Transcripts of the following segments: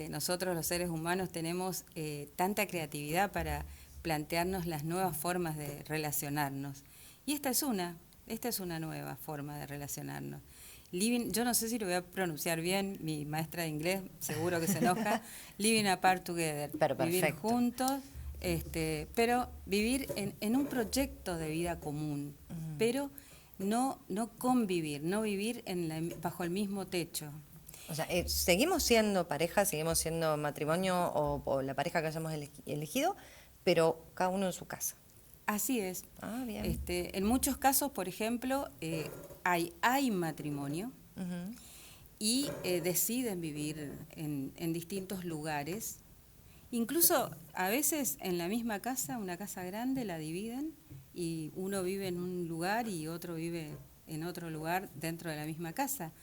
nosotros los seres humanos tenemos tanta creatividad para plantearnos las nuevas formas de relacionarnos. Y esta es una nueva forma de relacionarnos. Living, yo no sé si lo voy a pronunciar bien, mi maestra de inglés seguro que se enoja, living apart together, Pero vivir perfecto. juntos, pero vivir en un proyecto de vida común, pero no convivir, no vivir bajo el mismo techo. O sea, seguimos siendo pareja, seguimos siendo matrimonio o la pareja que hayamos elegido, pero cada uno en su casa. Así es. Ah, bien. En muchos casos, por ejemplo, hay matrimonio Ujú. y deciden vivir en distintos lugares. Incluso a veces en la misma casa, una casa grande, la dividen y uno vive en un lugar y otro vive en otro lugar dentro de la misma casa,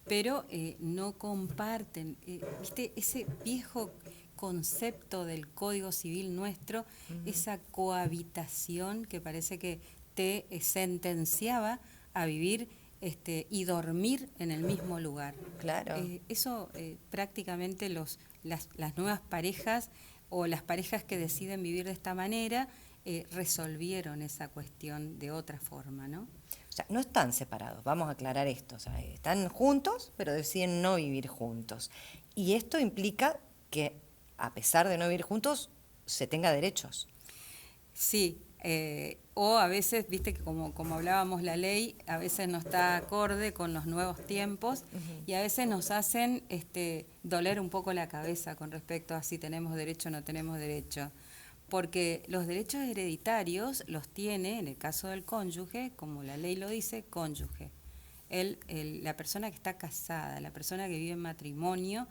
pero no comparten, ¿viste? Ese viejo concepto del Código Civil nuestro, esa cohabitación que parece que te sentenciaba a vivir y dormir en el mismo lugar. Claro. Eso prácticamente las nuevas parejas o las parejas que deciden vivir de esta manera resolvieron esa cuestión de otra forma, ¿no? O sea, no están separados, vamos a aclarar esto. O sea, están juntos, pero deciden no vivir juntos. Y esto implica que, a pesar de no vivir juntos, se tenga derechos. Sí, o a veces, viste que como hablábamos, la ley a veces no está acorde con los nuevos tiempos y a veces nos hacen doler un poco la cabeza con respecto a si tenemos derecho o no tenemos derecho. Porque los derechos hereditarios los tiene, en el caso del cónyuge, como la ley lo dice, cónyuge. La persona que está casada, la persona que vive en matrimonio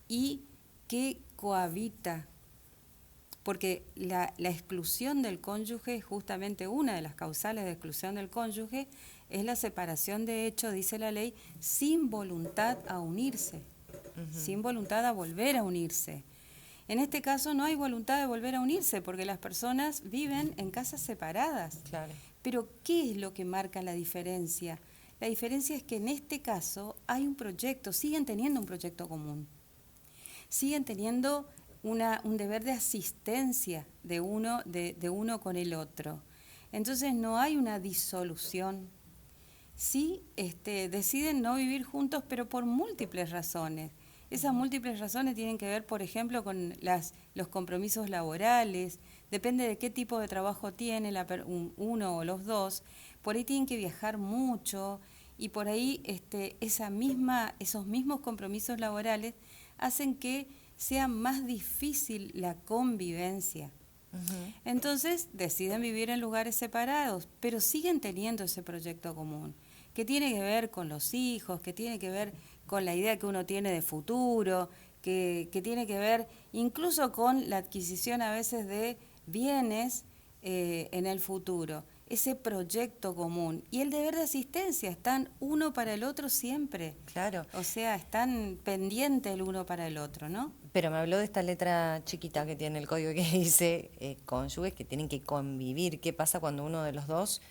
y que cohabita, porque la exclusión del cónyuge, justamente una de las causales de exclusión del cónyuge, es la separación de hecho, dice la ley, sin voluntad a unirse, sin voluntad a volver a unirse. En este caso no hay voluntad de volver a unirse porque las personas viven en casas separadas. Claro. Pero ¿qué es lo que marca la diferencia? La diferencia es que en este caso hay un proyecto, siguen teniendo un proyecto común, siguen teniendo un deber de asistencia de uno con el otro. Entonces no hay una disolución. Sí, deciden no vivir juntos, pero por múltiples razones. Esas múltiples razones tienen que ver, por ejemplo, con los compromisos laborales, depende de qué tipo de trabajo tiene uno o los dos, por ahí tienen que viajar mucho y por ahí esos mismos compromisos laborales hacen que sea más difícil la convivencia. Entonces deciden vivir en lugares separados, pero siguen teniendo ese proyecto común, que tiene que ver con los hijos, que tiene que ver con la idea que uno tiene de futuro, que tiene que ver incluso con la adquisición a veces de bienes en el futuro, ese proyecto común. Y el deber de asistencia, están uno para el otro siempre. Claro. O sea, están pendientes el uno para el otro, ¿no? Pero me habló de esta letra chiquita que tiene el código que dice cónyuges que tienen que convivir. ¿Qué pasa cuando uno de los dos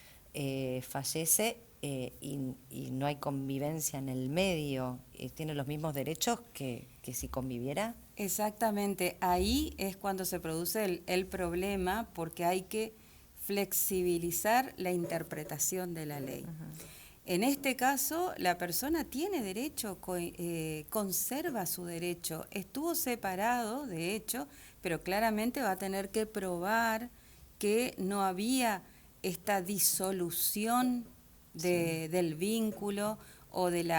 fallece y no hay convivencia en el medio? ¿Tiene los mismos derechos que si conviviera? Exactamente, ahí es cuando se produce el problema porque hay que flexibilizar la interpretación de la ley. En este caso, la persona tiene derecho, conserva su derecho, estuvo separado, de hecho, pero claramente va a tener que probar que no había esta disolución del vínculo o del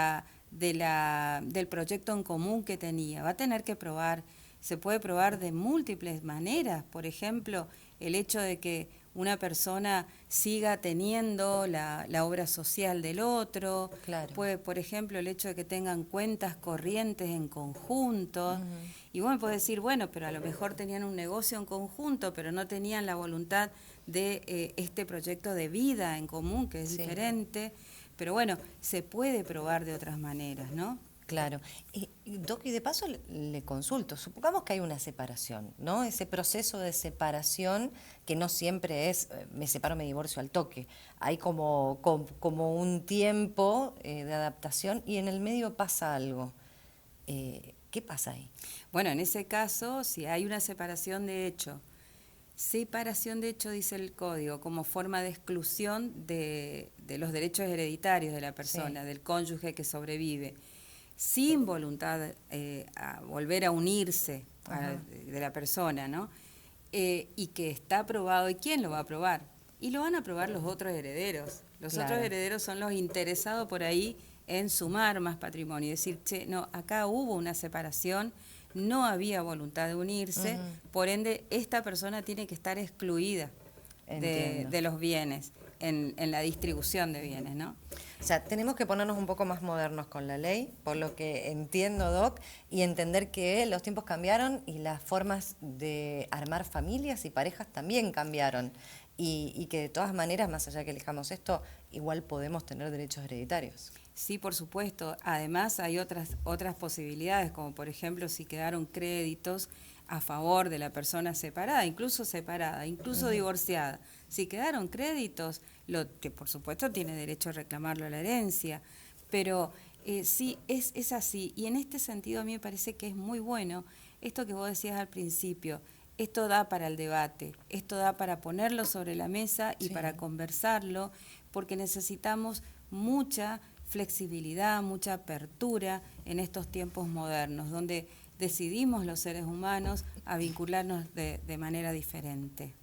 proyecto en común que tenía. Va a tener que probar, se puede probar de múltiples maneras, por ejemplo, el hecho de que una persona siga teniendo la obra social del otro, Claro. puede, por ejemplo, el hecho de que tengan cuentas corrientes en conjunto, y bueno, puede decir, bueno, pero a lo mejor tenían un negocio en conjunto, pero no tenían la voluntad de este proyecto de vida en común, que es diferente, pero bueno, se puede probar de otras maneras, ¿no? Claro. Doc, y de paso le consulto, supongamos que hay una separación, ¿no? Ese proceso de separación que no siempre es me separo, me divorcio al toque. Hay como un tiempo de adaptación y en el medio pasa algo. ¿Qué pasa ahí? Bueno, en ese caso, si hay una separación de hecho dice el código, como forma de exclusión de los derechos hereditarios de la persona, Sí. del cónyuge que sobrevive, sin voluntad a volver a unirse de la persona, ¿no? Y que está aprobado. ¿Y quién lo va a aprobar? Y lo van a aprobar los otros herederos. Los Claro. otros herederos son los interesados por ahí en sumar más patrimonio. Decir, che, no, acá hubo una separación, no había voluntad de unirse, por ende, esta persona tiene que estar excluida de los bienes, en la distribución de bienes, ¿no? O sea, tenemos que ponernos un poco más modernos con la ley, por lo que entiendo, Doc, y entender que los tiempos cambiaron y las formas de armar familias y parejas también cambiaron. Y que de todas maneras, más allá que elijamos esto, igual podemos tener derechos hereditarios. Sí, por supuesto. Además, hay otras posibilidades, como por ejemplo si quedaron créditos a favor de la persona separada, incluso divorciada. Si quedaron créditos, lo que por supuesto tiene derecho a reclamarlo a la herencia, pero sí, es así. Y en este sentido a mí me parece que es muy bueno esto que vos decías al principio. Esto da para el debate, esto da para ponerlo sobre la mesa y para conversarlo, porque necesitamos mucha flexibilidad, mucha apertura en estos tiempos modernos, donde decidimos los seres humanos a vincularnos de manera diferente.